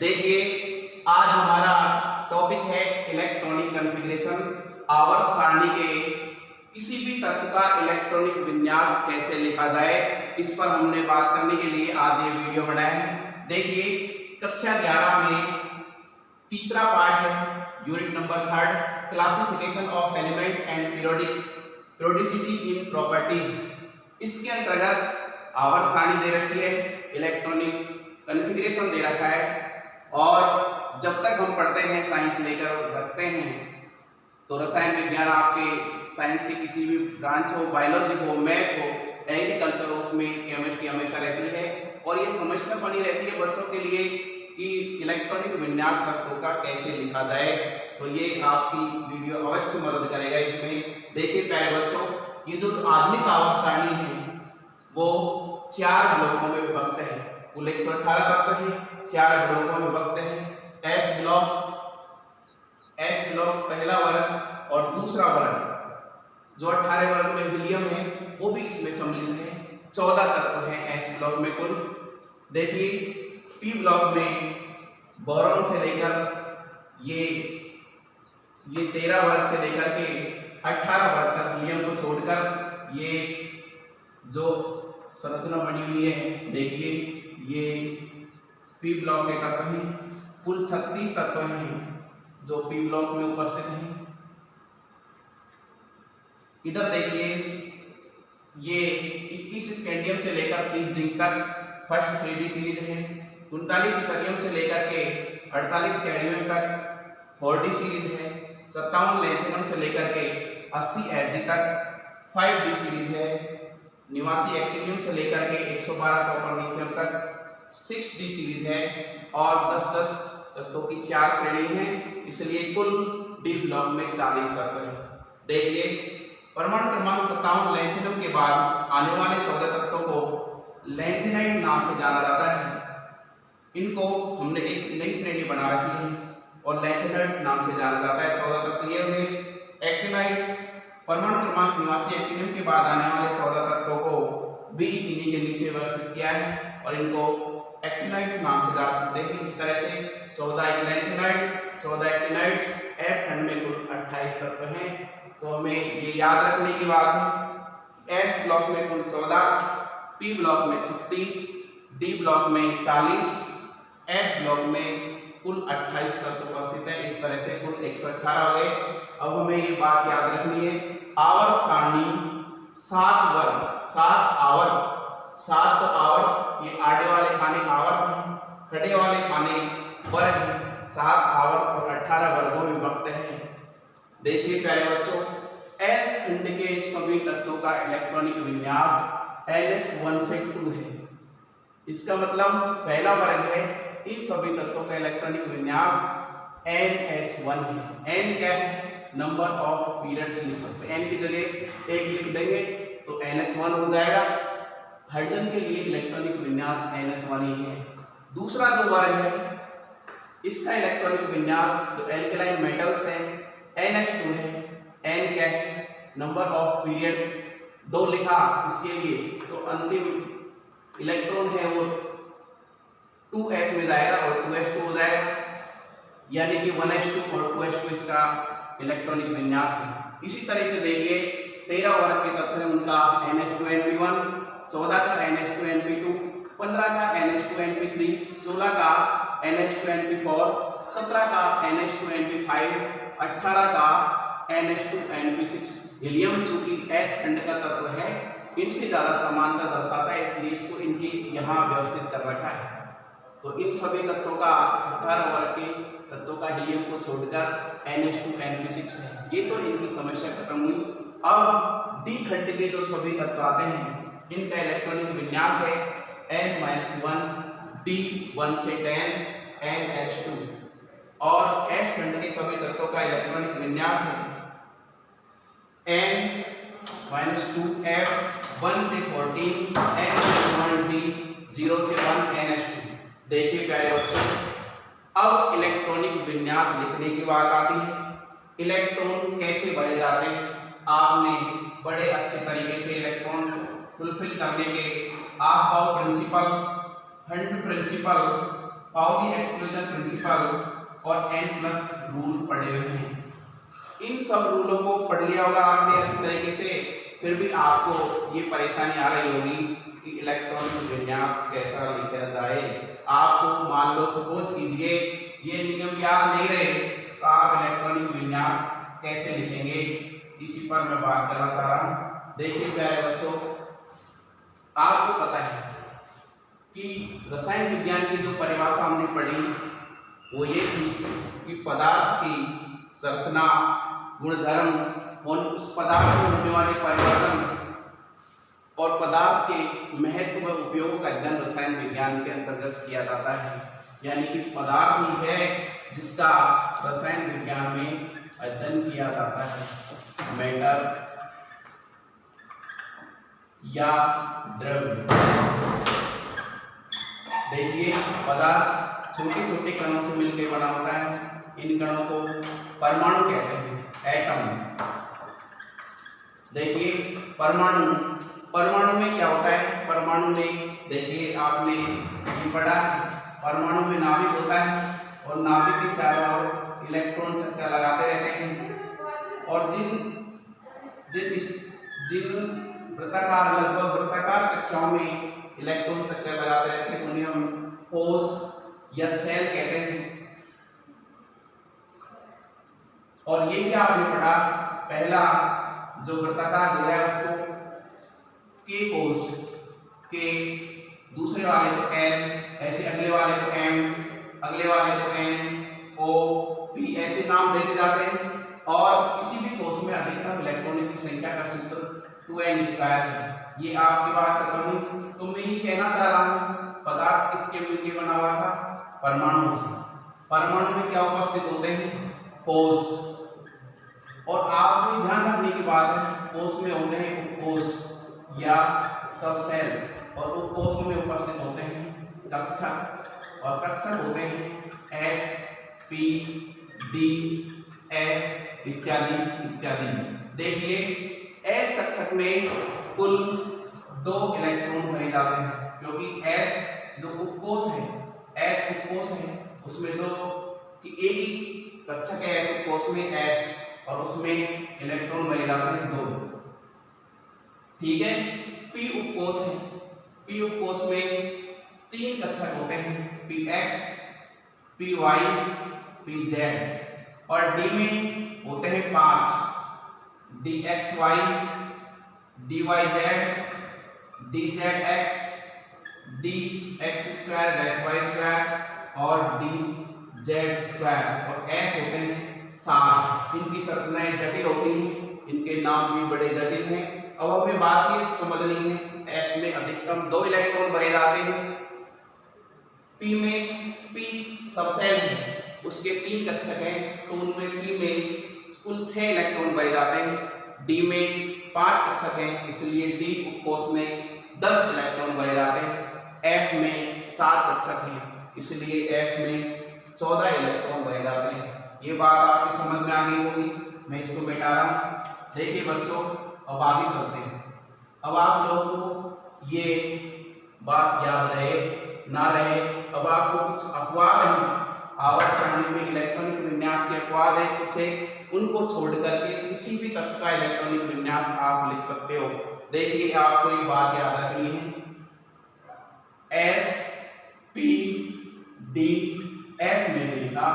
देखिए आज हमारा टॉपिक है इलेक्ट्रॉनिक कॉन्फ़िगरेशन। आवर्त सारणी के किसी भी तत्व का इलेक्ट्रॉनिक विन्यास कैसे लिखा जाए, इस पर हमने बात करने के लिए आज ये वीडियो बनाया है। देखिए कक्षा 11 में तीसरा पार्ट है, unit number 3, classification of elements and periodicity in properties. इसके अंतर्गत आवर्त सारणी दे रखी है, इलेक्ट्रॉनिक कॉन्फ़िगरेशन दे रखा है, और जब तक हम पढ़ते हैं साइंस लेकर रखते हैं तो रसायन विज्ञान आपके साइंस की किसी भी ब्रांच हो, बायोलॉजी हो, मैथ हो, एग्रीकल्चर हो, उसमें केमिस्ट्री हमेशा रहती है। और ये समस्या बनी रहती है बच्चों के लिए कि इलेक्ट्रॉनिक विन्यास तत्वों का कैसे लिखा जाए, तो ये आपकी वीडियो अवश्य मदद करेगा इसमें। देखिए प्यारे बच्चों, ये जो आधुनिक आवर्त सारणी है वो 4 ब्लॉकों में विभक्त है। कुल 118 तत्व हैं, 4 ब्लॉकों में विभक्त है। एस ब्लॉक पहला वर्ग और दूसरा वर्ग जो 18 वर्ग में हीलियम है वो भी इसमें सम्मिलित है। 14 तत्व हैं एस ब्लॉक में कुल। देखिए पी ब्लॉक में बोरॉन से लेकर ये 13 वर्ग से लेकर के 18 वर्ग तक हीलियम को छोड़कर ये जो संरचना बनी हुई है, देखिए ये पी ब्लॉक के तत्व हैं। कुल 36 तत्व हैं जो पी ब्लॉक में उपस्थित हैं। इधर देखिए ये 21 स्कैंडियम से लेकर 30 जिंक तक फर्स्ट 3D सीरीज है। 39 इथेरियम से लेकर के 48 कैडमियम तक 4D सीरीज है। 57 लैंथेनम से लेकर के 80 Ag तक 5D सीरीज है। 89 एक्टिनियम से लेकर के 112 कॉपर तक 6D सीरीज है। और 10-10 तत्वों की 4 श्रेणी है, इसलिए कुल डी ब्लॉक में 40 तत्व हैं। देखिए परमाणु क्रमांक 57 लैंथेनम के बाद आने वाले 14 तत्वों को लैंथेनाइड नाम से जाना जाता है। इनको हमने एक नई श्रेणी बना रखी है और लैंथेनाइड्स नाम से जाना जाता है। 14 तत्व ये हुए। एक्टिनाइड्स परमाणु क्रमांक 89 एक्टिनियम के बाद आने वाले 14 तत्वों को बी इन्हीं के नीचे व्यवस्थित किया है और इनको एक्टिनाइड्स नाम से जानते हैं। इस तरह से 14 लैंथेनाइड्स, 14 एक्टिनाइड्स, एफ खंड में कुल 28 तत्व हैं। तो हमें ये याद रखने की बात है, एस ब्लॉक में कुल 14, पी ब्लॉक में 36, डी ब्लॉक में 40, एफ ब्लॉक में कुल 28 तत्व उपस्थित हैं। इस तरह से कुल 118 हो गए। अब हमें ये बात याद रखनी है, आवर्त सारणी 7 वर्ग, 7 आवर्त, 7 तो आवर्त, ये आड़े वाले खाने आवर्त हैं, खड़े वाले खाने वर्ग हैं। 7 आवर्त और 18 वर्गों में विभक्त हैं। देखिए प्यारे बच्चों, एस खंड के सभी तत्वों का इलेक्ट्रॉनिक विन्यास NS1 से 2 है। इसका मतलब पहला वर्ग है, इन सभी तत्वों का इलेक्ट्रॉनिक विन्यास NS1 है। N क्या है? नंबर ऑफ पीरियड्स लिख सकते हैं। N की जगह 1 लिख देंगे तो NS1 हो जाएगा। हाइड्रोजन के लिए इलेक्ट्रॉनिक विन्यास NS1 ही है। दूसरा जो वर्ग है इसका इलेक्ट्रॉनिक विन्यास जो एल्केलाइन मेटल्स है NH2 है। N क्या है? नंबर ऑफ पीरियड्स 2 लिखा इसके लिए, तो अंतिम इलेक्ट्रॉन है वो 2s में जाएगा और 2s2 हो जाएगा, यानी कि 1s2 और 2s2 इसका इलेक्ट्रॉनिक विन्यास है। इसी तरह से देखिए 13 वर्ग के तत्व हैं, उनका NH2NP1, 14 का NH2NP2, 15 का NH2NP3, 16 का NH2NP4, 17 का NH2NP5, 18 का NH2NP6। हीलियम चूंकि S खंड का तत्व है, इनसे ज्यादा समानता दर्शाता है, इसलिए इसको इनकी यहाँ व्यवस्थित कर रखा है। तो इन सभी तत्वों का 18 वर्ग के तत्वों का हीलियम को छोड़कर NH2NP6 है। ये तो इनकी समस्या खत्म हुई। अब डी खंड के जो सभी तत्व आते हैं इनका इलेक्ट्रॉनिक विन्यास है N-1, D1 से 10, NH2। और एफ खंड के सभी तत्वों का इलेक्ट्रॉनिक विन्यास है N-2, F1 से 14, N-1D, 0 से 1, NH2। देखिए प्यारे बच्चों, अब इलेक्ट्रॉनिक विन्यास लिखने की बात आती है। इलेक्ट्रॉन कैसे भरे जाते हैं, आपने बड़े अच्छे तरीके से इलेक्ट्रॉन फुलफिल करने के aufbau principle, Hund principle Pauli exclusion principle और एन प्लस रूल पढ़े हुए हैं। इन सब रूलों को पढ़ लिया होगा आपने अच्छी तरीके से, फिर भी आपको ये परेशानी आ रही होगी कि इलेक्ट्रॉनिक विन्यास कैसा लिखा जाए। आपको मान लो सपोज कीजिए ये नियम याद नहीं रहे तो आप इलेक्ट्रॉनिक विन्यास कैसे लिखेंगे, इसी पर मैं बात करना चाह रहा हूँ। देखिए प्यारे बच्चों, आपको पता है कि रसायन विज्ञान की जो परिभाषा हमने पढ़ी वो ये थी कि पदार्थ की संरचना, गुणधर्म और उस पदार्थ में होने वाले परिवर्तन और पदार्थ के महत्व व उपयोगों का अध्ययन रसायन विज्ञान के अंतर्गत किया जाता है। यानी कि पदार्थ ही है जिसका रसायन विज्ञान में अध्ययन किया जाता है। मैटर या द्रव्य, देखिए पदार्थ छोटे छोटे कणों से मिलकर बना होता है। इन कणों को परमाणु कहते हैं, एटम। देखिए परमाणु, परमाणु में क्या होता है, परमाणु में देखिए आपने ये पढ़ा, परमाणु में नाभिक होता है और नाभिक के चारों ओर इलेक्ट्रॉन चक्कर लगाते रहते हैं। और जिन वृत्ताकार, लगभग वृत्ताकार कक्षाओं में इलेक्ट्रॉन चक्कर लगाते रहते हैं उन्हें हम कोश या सेल कहते हैं। और ये क्या आपने पढ़ा, पहला जो वृत्ताकार घेरा है उसको के कोश, के, दूसरे वाले को एल, ऐसे अगले वाले को एम, अगले वाले को एन, ओ, पी, ऐसे नाम देते जाते हैं। और किसी भी कोश में अधिकतम इलेक्ट्रॉनों की संख्या का सूत्र 2n स्क्वायर है। ये आपकी बात खत्म हुई। तो मैं ये कहना चाह रहा हूँ पदार्थ किसके मिलकर बना हुआ था, परमाणु से। परमाणु में क्या उपस्थित होते हैं, कोश। और आपको ध्यान रखने की बात है, कोश में होते हैं उपकोश या सबसेल, और उपकोश में उपस्थित होते हैं कक्षक, और कक्षक होते हैं एस, पी, डी, एफ इत्यादि इत्यादि। देखिए एस कक्षक में कुल 2 इलेक्ट्रॉन भरे जाते हैं, क्योंकि एस जो उपकोश है, एस उपकोश है, उसमें तो एक ही कक्षक है एस उपकोश में एस, और उसमें इलेक्ट्रॉन भरे जाते हैं 2। ठीक है। पी उपकोश है, पी उपकोश में 3 कक्षक होते हैं, p x, p y, p z. और डी में होते हैं 5, d x y, d y z, d z x, d x square dash y square और डी जेड स्क्वायर। और एफ होते हैं 7। इनकी संरचनाएं जटिल होती हैं, इनके नाम भी बड़े जटिल हैं। अब हमें बात ये समझनी है, एस में अधिकतम 2 इलेक्ट्रॉन भरे जाते हैं, पी में, पी सबसेल है, उसके 3 कक्षक हैं, तो उनमें पी में कुल 6 इलेक्ट्रॉन भरे जाते हैं, डी में 5 कक्षक हैं, इसलिए डी उपकोश में 10 इलेक्ट्रॉन भरे जाते हैं, एफ में 7 कक्षक हैं, इसलिए एफ में 14 इलेक्ट्रॉन भरे जाते हैं। ये बात आपकी समझ में आ गई होगी, मैं इसको मिटा रहा हूँ। देखिए बच्चों, अब आगे चलते हैं। अब आप लोगों को ये बात याद रहे ना रहे, अब आपको कुछ अपवाद हैं, आवर्त सारणी में इलेक्ट्रॉनिक विन्यास के अपवाद है कुछ है, उनको छोड़ करके किसी भी तत्व का इलेक्ट्रॉनिक विन्यास आप लिख सकते हो। देखिए आपको ये बात याद रखनी है, एस, पी, डी, एफ में लिखा,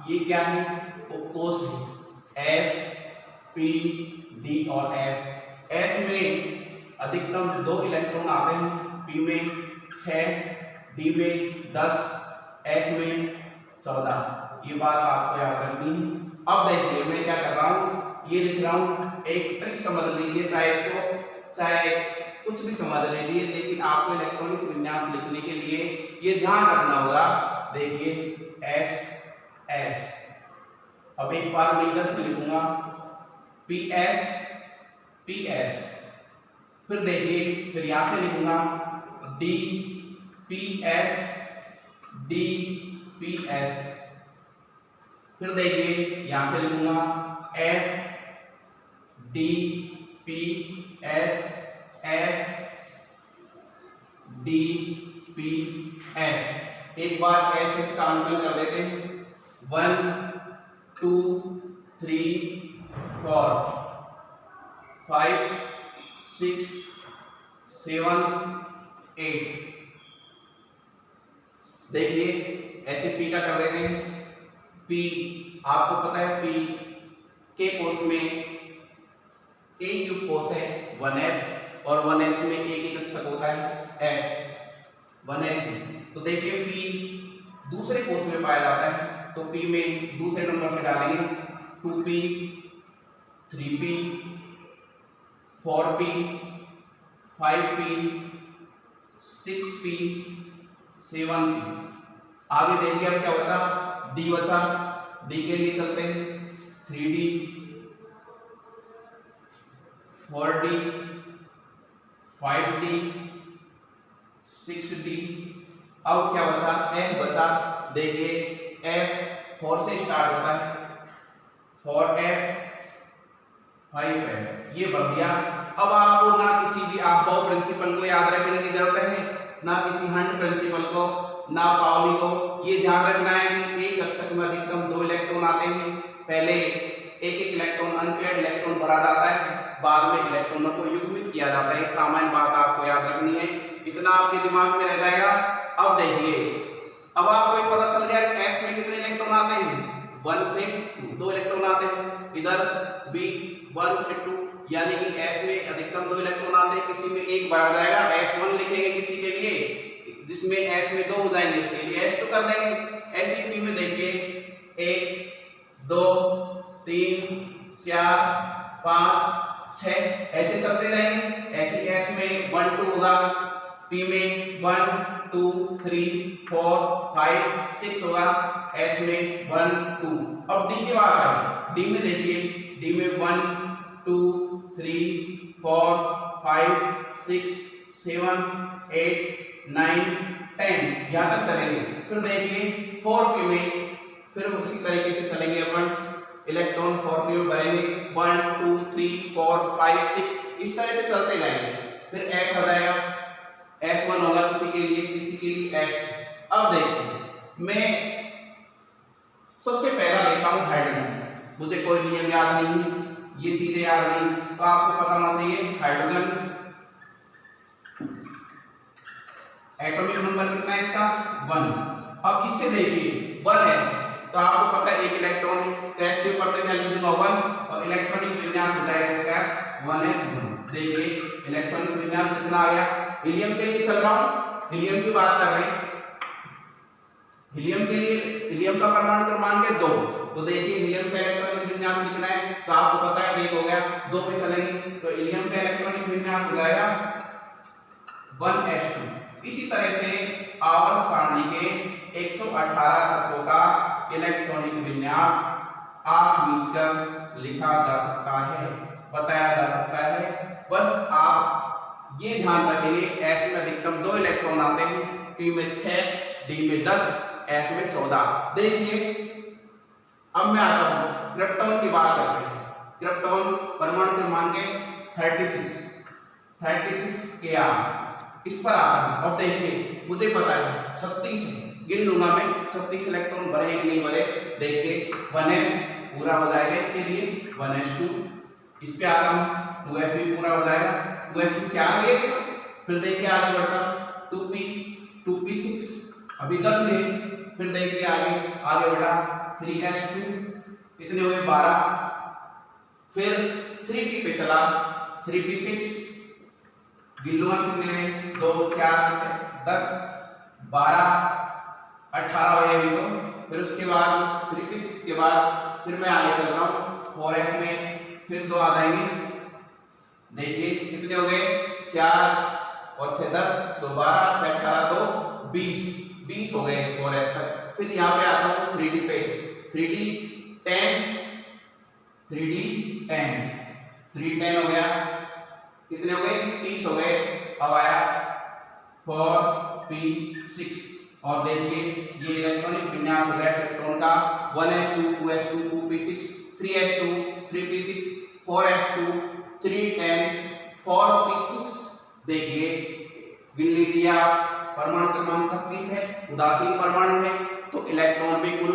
ये क्या है, उपकोश है, एस, पी, डी और एफ। एस में अधिकतम 2 इलेक्ट्रॉन आते हैं, पी में 6, डी में 10, एफ में 14। ये बात आपको याद रखनी है। अब देखिए मैं क्या कर रहा हूँ, ये लिख रहा हूँ, एक ट्रिक समझ लीजिए, चाहे इसको चाहे कुछ भी समझ लीजिए, लेकिन आपको इलेक्ट्रॉनिक विन्यास लिखने के लिए ये ध्यान रखना होगा। देखिए एस, एस, अब एक बार मैं इधर से लिखूंगा पी एस, पी एस, फिर देखिए फिर यहां से लिखूंगा D, P S, D, P S, फिर देखिए यहां से लिखूंगा F, D, P S, F, D, P S. एक बार ऐसे इसका अंकन कर लेते हैं। 1 2 3 4 5 6 7 8। देखिए ऐसे पी का कर लेते हैं। पी आपको पता है पी के कोष में ए क्यूब कोष है 1s और 1s में एक ही कक्षक होता है s 1s। तो देखिए पी दूसरे कोष में पाया जाता है तो पी में दूसरे नंबर से डालेंगे 2p 3p 4p 5p 6p 7p। आगे देखिए अब क्या बचा डी बचा। डी के लिए चलते हैं 3d 4d 5d 6d। अब क्या बचा f बचा। देखिए f 4 से स्टार्ट होता है 4f 5f ये बढ़ गया। अब आपको ना किसी भी आप बहु प्रिंसिपल को याद रखने की जरूरत है ना किसी हंट प्रिंसिपल को ना पाउली को। ये ध्यान रखना है कि एक कक्षक में अधिकतम 2 इलेक्ट्रॉन आते हैं। पहले एक इलेक्ट्रॉन अनपेयर्ड इलेक्ट्रॉन भरा जाता है बाद में इलेक्ट्रॉनों को युग्मित किया जाता है। सामान्य बात आपको याद रखनी है इतना आपके दिमाग में रह जाएगा। अब देखिए अब आपको पता चल गया कि S में कितने इलेक्ट्रॉन आते हैं 1 से 2 इलेक्ट्रॉन आते हैं। इधर B 1 से 2 यानी कि S में अधिकतम 2 इलेक्ट्रॉन आते हैं। किसी में एक भरा जाएगा S1 लिखेंगे किसी के लिए जिसमें S में 2 हो जाएंगे इसके लिए S2 कर देंगे। ऐसे P में देखिए 1 2 3 4 5 6 ऐसे चलते जाएंगे। ऐसे S में 1 2 होगा P में 1 2 3 4 5 6 होगा S में 1 2। अब D की बात है D में देखिए D में 1 2 3 4 5 6 7 8 9 10 यहाँ तक चलेंगे। फिर देखिए 4p में फिर उसी तरीके से चलेंगे अपन इलेक्ट्रॉन 4p में भरेंगे 1 2 3 4 5 6 इस तरह से चलते जाएंगे। फिर S आ जाएगा S1 होगा किसी के लिए S2। अब देखिए मैं सबसे पहला लेता हूँ हाइड्रोजन। मुझे कोई नियम याद नहीं है ये चीजें याद नहीं तो आपको पता होना चाहिए हाइड्रोजन एटॉमिक नंबर कितना है इसका 1। अब इससे देखिए 1s तो आपको पता है एक इलेक्ट्रॉन है तो s के ऊपर तो मैं लिख दूंगा 1 और इलेक्ट्रॉनिक विन्यास हो जाएगा इसका 1s1। देखिए इलेक्ट्रॉनिक विन्यास कितना आ गया। हीलियम के लिए चल रहा हूं हीलियम की बात कर रहे हैं। हीलियम के लिए हीलियम का परमाणु क्रमांक है 2 तो देखिए हीलियम का इलेक्ट्रॉनिक विन्यास कितना है तो आपको पता है 1 हो गया 2 पे चलेंगे तो हीलियम का इलेक्ट्रॉनिक विन्यास हो जाएगा 1s2। इसी तरह से आवर्त सारणी के 118 तत्वों का इलेक्ट्रॉनिक विन्यास आप खींचकर लिखा जा सकता है बताया जा सकता है। बस आप ये ध्यान रखेंगे S में अधिकतम 2 इलेक्ट्रॉन आते हैं P में 6 D में 10 F में 14। देखिए अब मैं आता हूँ क्रिप्टॉन की बात करते हैं। क्रिप्टॉन परमाणु क्रमांक है 36 Kr इस पर आता हूं। अब देखिए मुझे पता है 36 गिन लूंगा मैं 36 इलेक्ट्रॉन भरे कि नहीं भरे। देखिए 1s पूरा हो जाएगा इसके लिए 1s2। इस पे आता हूं 2s भी पूरा हो जाएगा 2s 4 लिए। फिर देखिए आगे बढ़ता 2p6 अभी 10 लिए। फिर देखिए आगे बढ़ा 3s2 कितने हो गए 12। फिर 3p पे चला 3p6 गिल्लुआ कितने में 2 4 10 12 18 हो गए अभी तो। फिर उसके बाद 3p6 के बाद फिर मैं आगे चल रहा हूँ 4s में फिर 2 आ जाएंगे। देखिए कितने हो गए 4 और 6 10 2 12 6 18 2 20 हो गए 4s तक। फिर यहाँ पे आता हूँ 3d पे 3d 10 हो गया कितने हो गए 30 हो गए। अब आया 4p6 और देखिए ये इलेक्ट्रॉनिक विन्यास हो गया इलेक्ट्रॉन का 1s2 2s2 2p6 3s2 3p6 4s2 310 4p6। देखिए गिन लीजिए आप परमाणु क्रमांक 36 है, उदासीन परमाणु है, तो इलेक्ट्रॉन भी कुल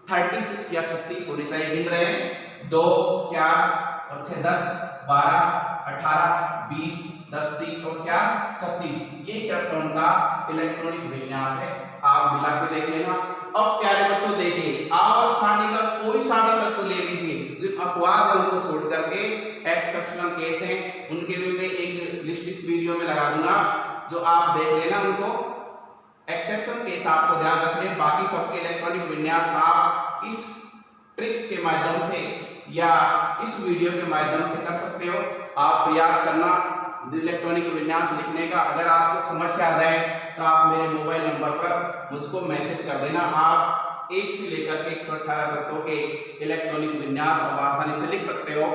36 या 36 होने चाहिए। गिन रहे हैं 2 4 और 6 10 12 18 20 10 30 और 4 36। ये क्रिप्टॉन का इलेक्ट्रॉनिक विन्यास है, आप मिला के देख लेना। अब प्यारे बच्चों देखिए, आवर्त सारणी का कोई सा भी तत्व ले लीजिए, जो अपवाद है उनको छोड़ करके एक्सेप्शनल केस हैं, उनके भी मैं एक लिस्ट इस वीडियो में लगा दूंगा, जो आप देख लेना उनको। एक्सेप्शन केस आपको ध्यान रखने, बाकी सबके इलेक्ट्रॉनिक विन्यास आप इस ट्रिक्स के माध्यम से या इस वीडियो के माध्यम से कर सकते हो। आप प्रयास करना इलेक्ट्रॉनिक विन्यास लिखने का। अगर आपको समस्या आ जाए तो आप मेरे मोबाइल नंबर पर मुझको मैसेज कर देना। आप 1 से लेकर के 118 तत्वों के इलेक्ट्रॉनिक विन्यास आप आसानी से लिख सकते हो,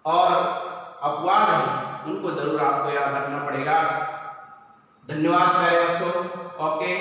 और अपवाद है उनको जरूर आपको याद रखना पड़ेगा। धन्यवाद प्यारे बच्चों। ओके।